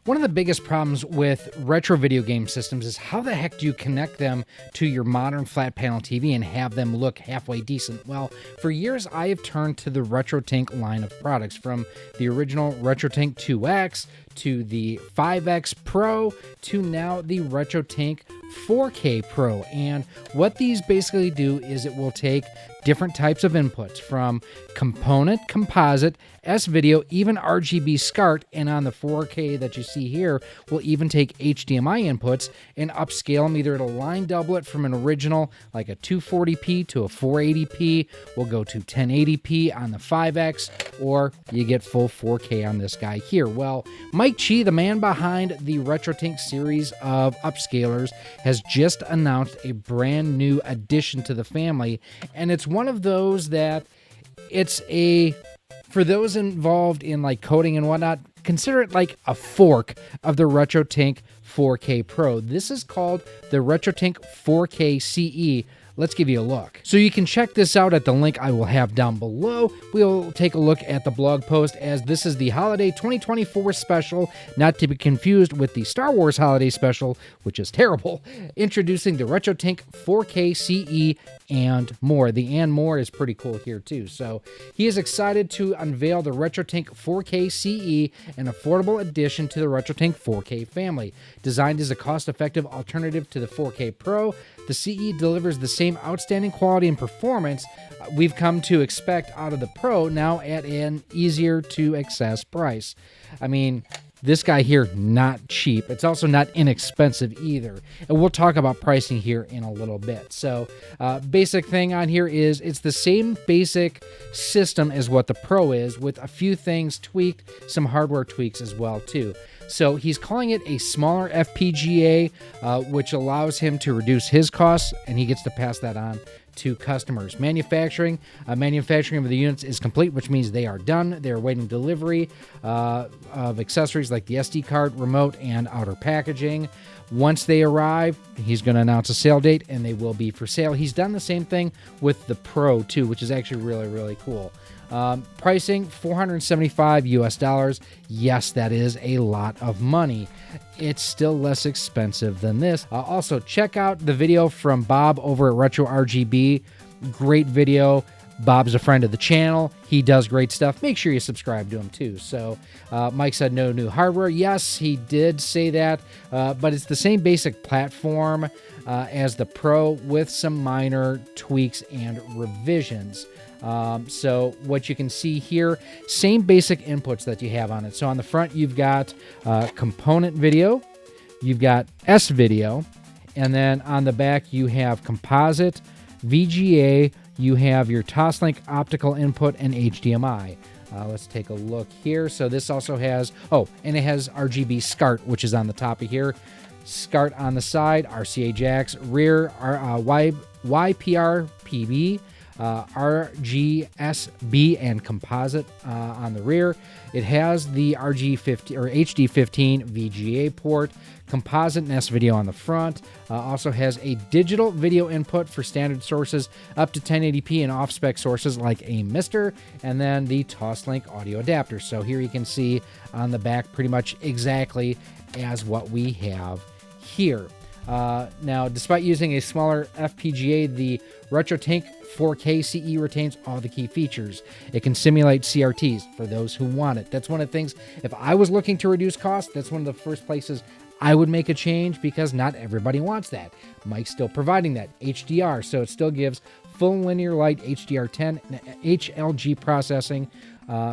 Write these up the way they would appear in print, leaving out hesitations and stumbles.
One of the biggest problems with retro video game systems is how the heck do you connect them to your modern flat panel TV and have them look halfway decent? Well, for years I have turned to the RetroTINK line of products, from the original RetroTINK 2X to the 5X Pro to now the RetroTINK 4K Pro. And what these basically do is it will take different types of inputs from component, composite, S-video, even RGB SCART, and on the 4K that you see here, we'll even take HDMI inputs and upscale them either at a line doublet from an original, like a 240p to a 480p. We'll go to 1080p on the 5X, or you get full 4K on this guy here. Well, Mike Chi, the man behind the RetroTINK series of upscalers, has just announced a brand new addition to the family, and it's one of those that for those involved in like coding and whatnot, consider it like a fork of the RetroTINK 4K Pro. This is called the RetroTINK 4K CE. Let's give you a look. So you can check this out at the link I will have down below. We'll take a look at the blog post, as this is the Holiday 2024 special, not to be confused with the Star Wars Holiday special, which is terrible, introducing the RetroTINK 4K CE and more. The and more is pretty cool here too. So he is excited to unveil the RetroTINK 4K CE, an affordable addition to the RetroTINK 4K family. Designed as a cost-effective alternative to the 4K Pro, the CE delivers the same outstanding quality and performance we've come to expect out of the Pro, now at an easier to access price. I mean, this guy here, not cheap. It's also not inexpensive either. And we'll talk about pricing here in a little bit. So basic thing on here is it's the same basic system as what the Pro is, with a few things tweaked, some hardware tweaks as well too. So he's calling it a smaller FPGA, which allows him to reduce his costs, and he gets to pass that on to customers. Manufacturing of the units is complete, which means they are done. They're awaiting delivery of accessories like the SD card, remote, and outer packaging. Once they arrive, he's going to announce a sale date, and they will be for sale. He's done the same thing with the Pro too, which is actually really, really cool. Pricing $475 US. Yes, that is a lot of money. It's still less expensive than this. Also, check out the video from Bob over at Retro RGB. Great video. Bob's a friend of the channel. He does great stuff. Make sure you subscribe to him too. So Mike said no new hardware. Yes, he did say that, but it's the same basic platform as the Pro, with some minor tweaks and revisions. So what you can see here, same basic inputs that you have on it. So on the front, you've got component video, you've got S video, and then on the back, you have composite, VGA, you have your Toslink optical input, and HDMI. Let's take a look here. So this also has, and it has RGB SCART, which is on the top of here. SCART on the side, RCA jacks, rear YPR PB, RGSB and composite on the rear. It has the RG50 or HD15 VGA port, composite and S-video on the front. Also has a digital video input for standard sources up to 1080p and off-spec sources like a Mister, and then the Toslink audio adapter. So here you can see on the back pretty much exactly as what we have here. Now, despite using a smaller FPGA, the RetroTINK 4K CE retains all the key features. It can simulate CRTs for those who want it. That's one of the things, if I was looking to reduce costs, that's one of the first places I would make a change, because not everybody wants that. Mike's still providing that. HDR, so it still gives full linear light HDR10 HLG processing,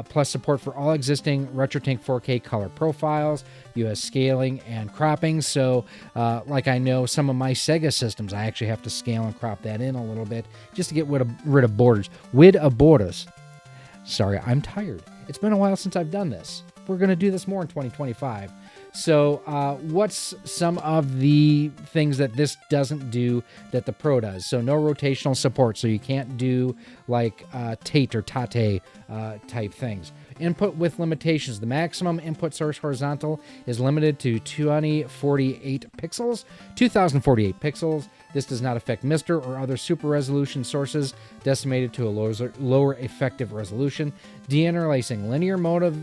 plus support for all existing RetroTINK 4K color profiles, US scaling and cropping. So like I know some of my Sega systems, I actually have to scale and crop that in a little bit just to get rid of borders. Sorry, I'm tired. It's been a while since I've done this. We're going to do this more in 2025. So what's some of the things that this doesn't do that the Pro does? So no rotational support, so you can't do like Tate or Tate type things. Input with limitations. The maximum input source horizontal is limited to 2048 pixels. This does not affect Mister or other super resolution sources decimated to a lower effective resolution. Deinterlacing. Linear mode of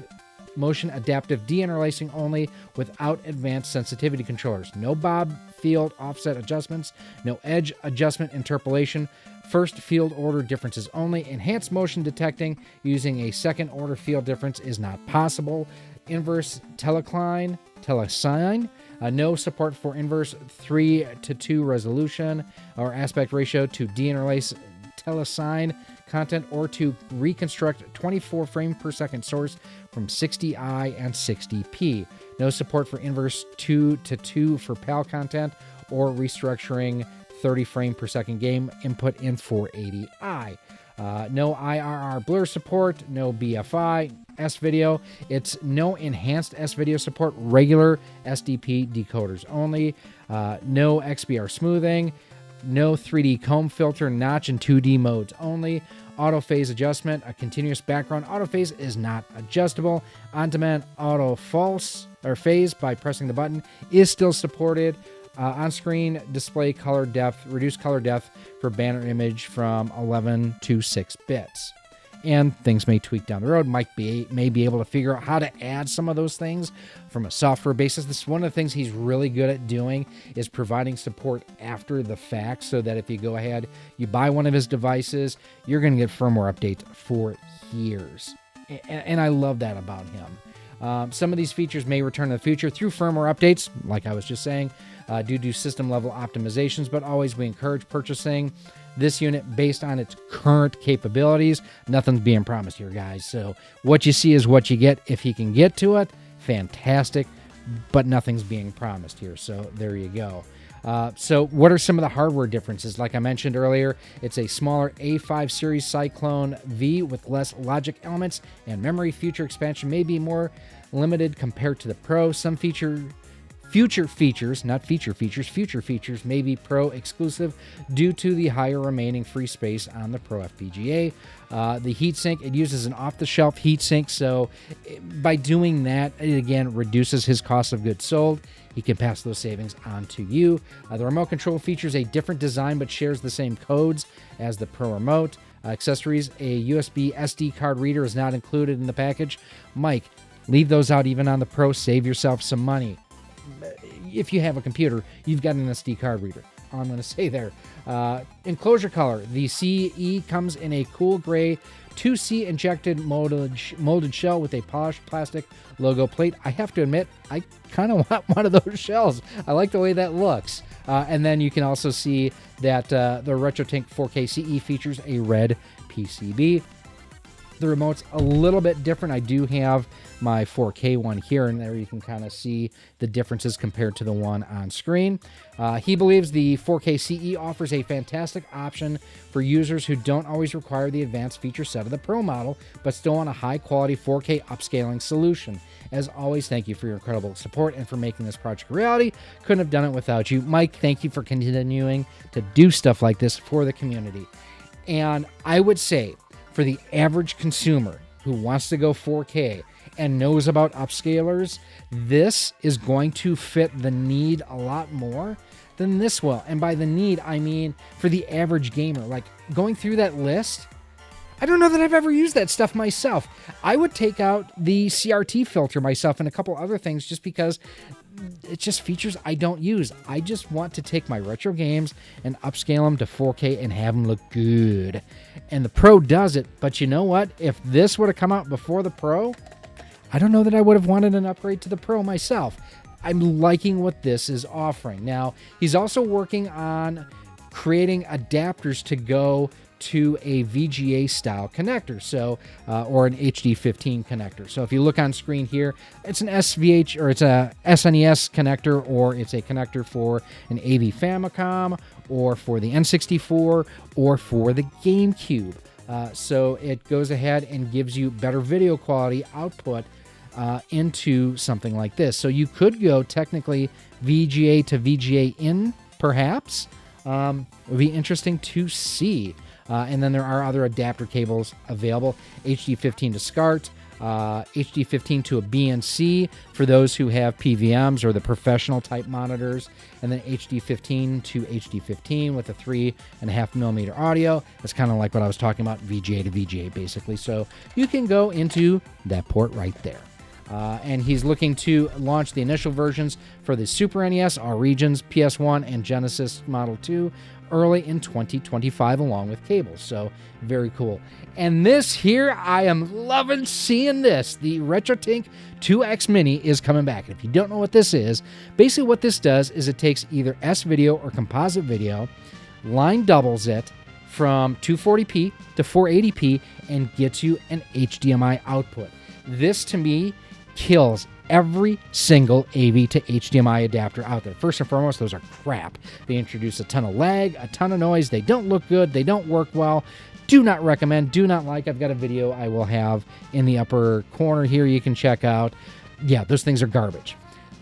motion adaptive deinterlacing only without advanced sensitivity controllers. No Bob field offset adjustments, no edge adjustment interpolation, first field order differences only. Enhanced motion detecting using a second order field difference is not possible. Inverse telecline, telesign, no support for inverse 3:2 resolution or aspect ratio to deinterlace telesign content or to reconstruct 24 frame per second source from 60i and 60p. No support for inverse 2:2 for PAL content or restructuring 30 frame per second game input in 480i. No IRR blur support, no BFI, S-Video. It's no enhanced S-Video support, regular SDP decoders only. No XBR smoothing, no 3D comb filter, notch and 2D modes only. Auto phase adjustment, a continuous background auto phase is not adjustable. On-demand auto false or phase by pressing the button is still supported. On-screen display color depth, reduced color depth for banner image from 11 to 6 bits. And things may tweak down the road. Mike may be able to figure out how to add some of those things from a software basis. This is one of the things he's really good at doing, is providing support after the fact, so that if you go ahead, you buy one of his devices, you're going to get firmware updates for years. And I love that about him. Some of these features may return in the future through firmware updates, like I was just saying, due to system-level optimizations, but always we encourage purchasing this unit based on its current capabilities. Nothing's being promised here, guys. So what you see is what you get. If he can get to it, fantastic, but nothing's being promised here. So there you go. So what are some of the hardware differences? Like I mentioned earlier, it's a smaller A5 series Cyclone V with less logic elements and memory. Future expansion may be more limited compared to the Pro. Some future features may be Pro exclusive due to the higher remaining free space on the Pro FPGA. The heatsink, it uses an off-the-shelf heatsink, so by doing that, it again reduces his cost of goods sold. He can pass those savings on to you. The remote control features a different design but shares the same codes as the Pro remote. Accessories, a USB SD card reader is not included in the package. Mike, leave those out even on the Pro. Save yourself some money. If you have a computer, you've got an SD card reader. All I'm going to say there. Enclosure color. The CE comes in a cool gray 2C injected molded shell with a polished plastic logo plate. I have to admit, I kind of want one of those shells. I like the way that looks. And then you can also see that the RetroTINK 4K CE features a red PCB. The remote's a little bit different. I do have my 4K one here, and there you can kind of see the differences compared to the one on screen. He believes the 4K CE offers a fantastic option for users who don't always require the advanced feature set of the Pro model, but still want a high-quality 4K upscaling solution. As always, thank you for your incredible support and for making this project a reality. Couldn't have done it without you. Mike, thank you for continuing to do stuff like this for the community. And I would say, for the average consumer who wants to go 4K and knows about upscalers, this is going to fit the need a lot more than this will. And by the need, I mean for the average gamer. Like, going through that list, I don't know that I've ever used that stuff myself. I would take out the CRT filter myself and a couple other things just because it's just features I don't use. I just want to take my retro games and upscale them to 4K and have them look good. And the Pro does it, but you know what? If this would have come out before the Pro, I don't know that I would have wanted an upgrade to the Pro myself. I'm liking what this is offering. Now, he's also working on creating adapters to go to a VGA style connector, so or an HD15 connector. So if you look on screen here, it's an SVH or it's a SNES connector, or it's a connector for an AV Famicom, or for the N64, or for the GameCube. So it goes ahead and gives you better video quality output into something like this. So you could go technically VGA to VGA in, perhaps. It would be interesting to see. And then there are other adapter cables available. HD15 to SCART, HD15 to a BNC for those who have PVMs or the professional type monitors, and then HD15 to HD15 with a 3.5mm audio. That's kind of like what I was talking about, VGA to VGA basically. So you can go into that port right there. And he's looking to launch the initial versions for the Super NES, all regions, PS1, and Genesis Model 2 early in 2025 along with cables. So very cool. And this here, I am loving seeing this. The RetroTINK 2X Mini is coming back. And if you don't know what this is, basically what this does is it takes either S-video or composite video, line doubles it from 240p to 480p, and gets you an HDMI output. This, to me, kills every single AV to HDMI adapter out there. First and foremost, those are crap. They introduce a ton of lag, a ton of noise. They don't look good. They don't work well. Do not recommend, do not like. I've got a video I will have in the upper corner here you can check out. Yeah, those things are garbage.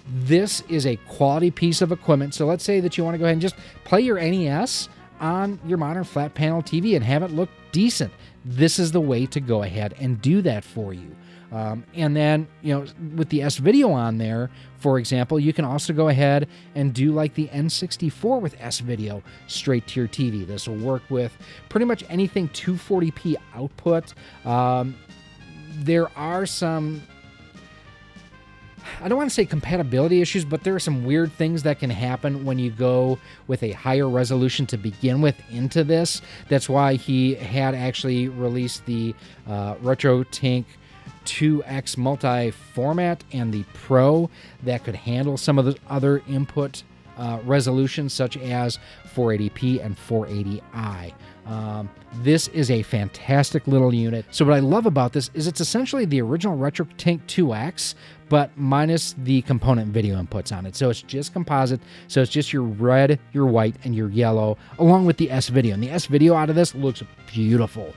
This is a quality piece of equipment. So let's say that you want to go ahead and just play your NES on your modern flat panel TV and have it look decent. This is the way to go ahead and do that for you. And then, with the S-Video on there, for example, you can also go ahead and do like the N64 with S-Video straight to your TV. This will work with pretty much anything 240p output. There are some, I don't want to say compatibility issues, but there are some weird things that can happen when you go with a higher resolution to begin with into this. That's why he had actually released the RetroTINK 2X multi-format and the Pro that could handle some of the other input resolutions such as 480p and 480i. This is a fantastic little unit. So what I love about this is it's essentially the original RetroTINK 2X, but minus the component video inputs on it. So it's just composite. So it's just your red, your white, and your yellow, along with the S-Video. And the S-Video out of this looks beautiful.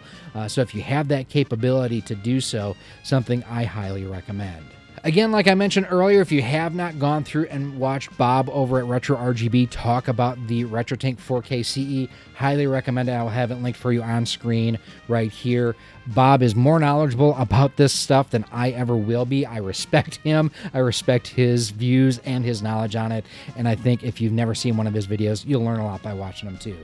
So if you have that capability to do so, something I highly recommend. Again, like I mentioned earlier, if you have not gone through and watched Bob over at Retro RGB talk about the RetroTINK 4K CE, highly recommend it. I'll have it linked for you on screen right here. Bob is more knowledgeable about this stuff than I ever will be. I respect him. I respect his views and his knowledge on it. And I think if you've never seen one of his videos, you'll learn a lot by watching them too.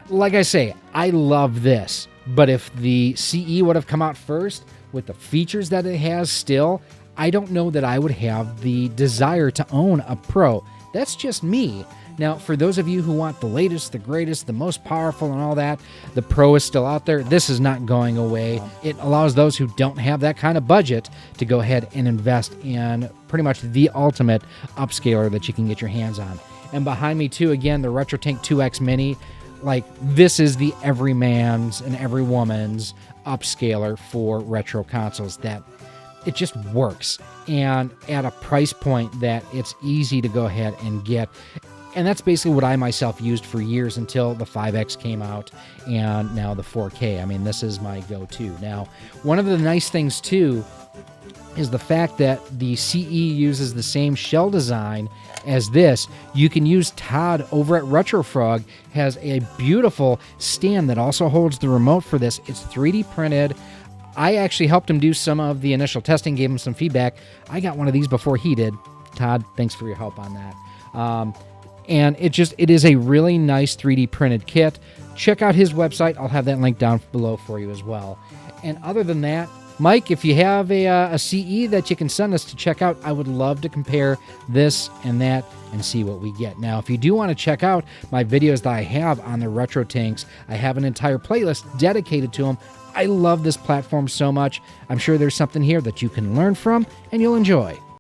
Like I say, I love this. But if the CE would have come out first, with the features that it has still, I don't know that I would have the desire to own a Pro. That's just me. Now, for those of you who want the latest, the greatest, the most powerful and all that, the Pro is still out there. This is not going away. It allows those who don't have that kind of budget to go ahead and invest in pretty much the ultimate upscaler that you can get your hands on. And behind me too, again, the RetroTINK 2X Mini. Like, this is the every man's and every woman's upscaler for retro consoles, that it just works, and at a price point that it's easy to go ahead and get. And that's basically what I myself used for years until the 5X came out and now the 4K. I mean, this is my go-to. Now, one of the nice things too is the fact that the CE uses the same shell design as this. You can use Todd over at RetroFrog, has a beautiful stand that also holds the remote for this. It's 3D printed. I actually helped him do some of the initial testing, gave him some feedback. I got one of these before he did. Todd, thanks for your help on that. And it is a really nice 3D printed kit. Check out his website. I'll have that link down below for you as well. And other than that, Mike, if you have a CE that you can send us to check out, I would love to compare this and that and see what we get. Now, if you do want to check out my videos that I have on the RetroTINKs, I have an entire playlist dedicated to them. I love this platform so much. I'm sure there's something here that you can learn from and you'll enjoy.